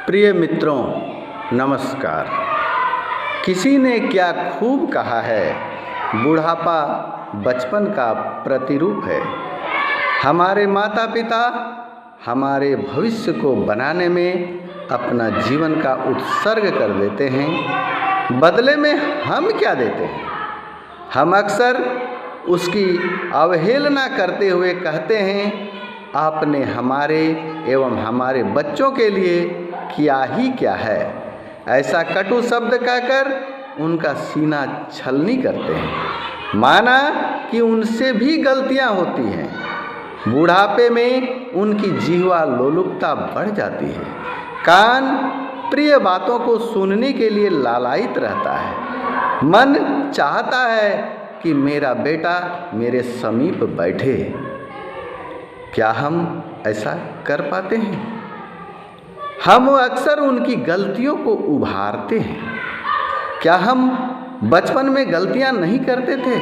प्रिय मित्रों, नमस्कार। किसी ने क्या खूब कहा है, बुढ़ापा बचपन का प्रतिरूप है। हमारे माता पिता हमारे भविष्य को बनाने में अपना जीवन का उत्सर्ग कर देते हैं। बदले में हम क्या देते हैं? हम अक्सर उसकी अवहेलना करते हुए कहते हैं, आपने हमारे एवं हमारे बच्चों के लिए किया ही क्या है। ऐसा कटु शब्द कहकर उनका सीना छलनी करते हैं, माना कि उनसे भी गलतियां होती हैं। बुढ़ापे में उनकी जीवा लोलुपता बढ़ जाती है। कान प्रिय बातों को सुनने के लिए लालायित रहता है। मन चाहता है कि मेरा बेटा मेरे समीप बैठे। क्या हम ऐसा कर पाते हैं? हम अक्सर उनकी गलतियों को उभारते हैं। क्या हम बचपन में गलतियां नहीं करते थे?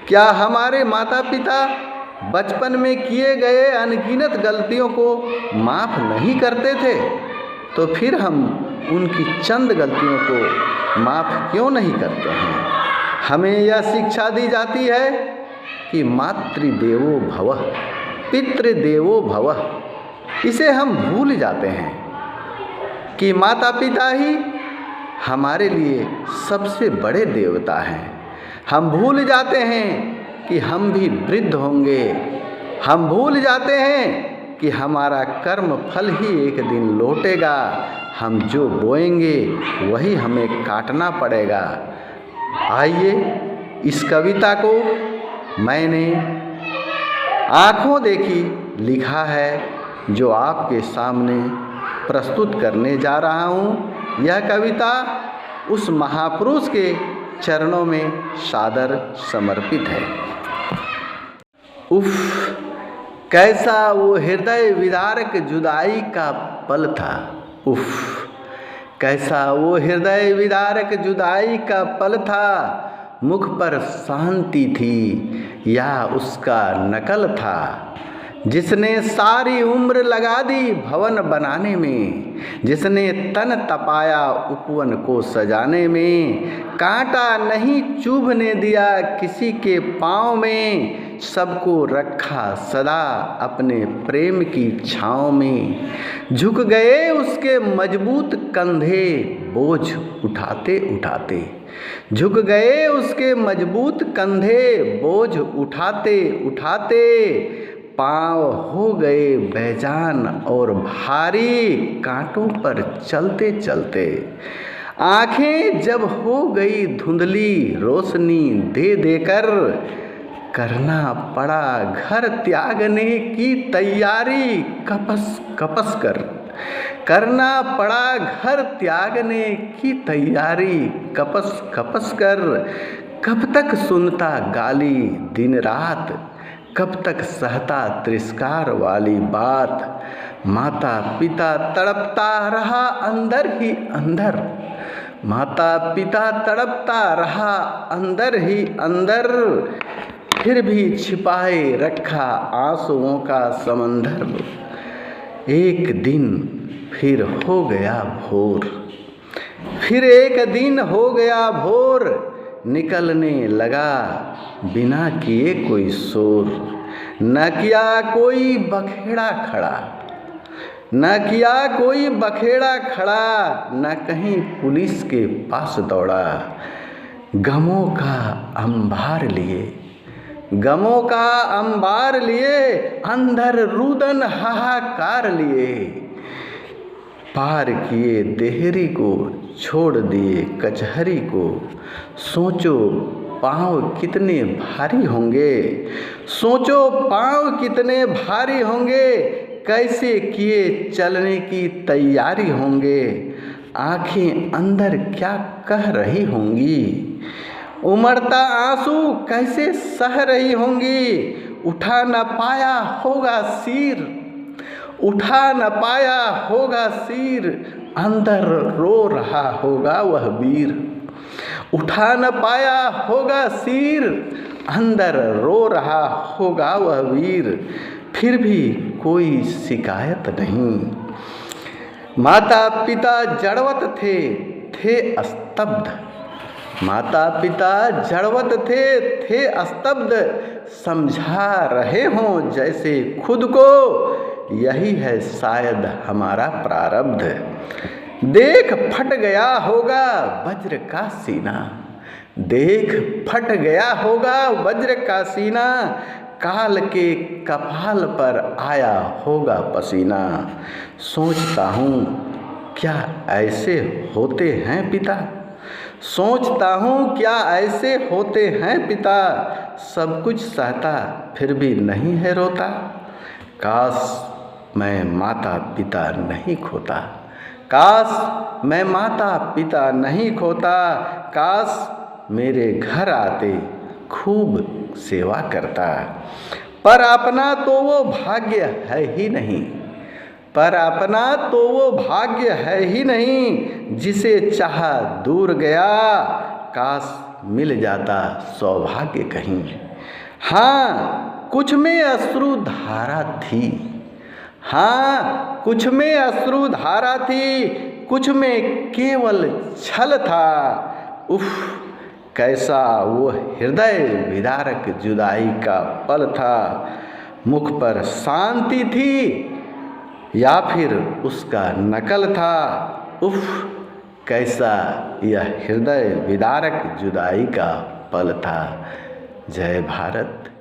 क्या हमारे माता पिता बचपन में किए गए अनगिनत गलतियों को माफ़ नहीं करते थे? तो फिर हम उनकी चंद गलतियों को माफ़ क्यों नहीं करते हैं? हमें यह शिक्षा दी जाती है कि मातृदेवो भवः, पितृदेवो भवः। इसे हम भूल जाते हैं कि माता पिता ही हमारे लिए सबसे बड़े देवता हैं। हम भूल जाते हैं कि हम भी वृद्ध होंगे। हम भूल जाते हैं कि हमारा कर्म फल ही एक दिन लौटेगा। हम जो बोएंगे वही हमें काटना पड़ेगा। आइए, इस कविता को मैंने आँखों देखी लिखा है, जो आपके सामने प्रस्तुत करने जा रहा हूँ। यह कविता उस महापुरुष के चरणों में सादर समर्पित है। उफ, कैसा वो हृदय विदारक जुदाई का पल था। उफ, कैसा वो हृदय विदारक जुदाई का पल था। मुख पर शांति थी या उसका नकल था। जिसने सारी उम्र लगा दी भवन बनाने में, जिसने तन तपाया उपवन को सजाने में, कांटा नहीं चुभने दिया किसी के पाँव में, सबको रखा सदा अपने प्रेम की छाँव में। झुक गए उसके मजबूत कंधे बोझ उठाते उठाते, झुक गए उसके मजबूत कंधे बोझ उठाते उठाते। पाँव हो गए बेजान और भारी कांटों पर चलते चलते। आँखें जब हो गई धुंधली रोशनी दे देकर, करना पड़ा घर त्यागने की तैयारी कपस कपस कर। करना पड़ा घर त्यागने की तैयारी कपस कपस कर। कब तक सुनता गाली दिन रात, कब तक सहता तिरस्कार वाली बात। माता पिता तड़पता रहा अंदर ही अंदर, माता पिता तड़पता रहा अंदर ही अंदर। फिर भी छिपाए रखा आंसुओं का समंदर। एक दिन फिर हो गया भोर, फिर एक दिन हो गया भोर। निकलने लगा बिना किए कोई शोर। न किया कोई बखेड़ा खड़ा, न किया कोई बखेड़ा खड़ा, न कहीं पुलिस के पास दौड़ा। गमों का अंबार लिए, गमों का अंबार लिए, अंदर रुदन हाहाकार लिए। पार किए देहरी को, छोड़ दिए कचहरी को। सोचो पाँव कितने भारी होंगे, सोचो पाँव कितने भारी होंगे। कैसे किए चलने की तैयारी होंगे। आँखें अंदर क्या कह रही होंगी। उमड़ता आंसू कैसे सह रही होंगी। उठा न पाया होगा सिर, उठा न पाया होगा सिर। अंदर रो रहा होगा वह वीर। उठा न पाया होगा सिर, अंदर रो रहा होगा वह वीर। फिर भी कोई शिकायत नहीं, माता पिता जड़वत थे स्तब्ध। माता पिता जड़वत थे स्तब्ध। समझा रहे हों जैसे खुद को, यही है शायद हमारा प्रारब्ध। देख फट गया होगा वज्र का सीना। देख फट गया होगा वज्र का सीना। काल के कपाल पर आया होगा पसीना। सोचता हूँ क्या ऐसे होते हैं पिता। सोचता हूँ क्या ऐसे होते हैं पिता। सब कुछ सहता फिर भी नहीं है रोता। काश मैं माता पिता नहीं खोता। काश मैं माता पिता नहीं खोता। काश मेरे घर आते खूब सेवा करता। पर अपना तो वो भाग्य है ही नहीं। पर अपना तो वो भाग्य है ही नहीं। जिसे चाहा दूर गया, काश मिल जाता सौभाग्य कहीं। हाँ कुछ में अश्रु धारा थी। हाँ कुछ में अश्रु धारा थी। कुछ में केवल छल था। उफ कैसा वो हृदय विदारक जुदाई का पल था। मुख पर शांति थी या फिर उसका नकल था। उफ कैसा यह हृदय विदारक जुदाई का पल था। जय भारत।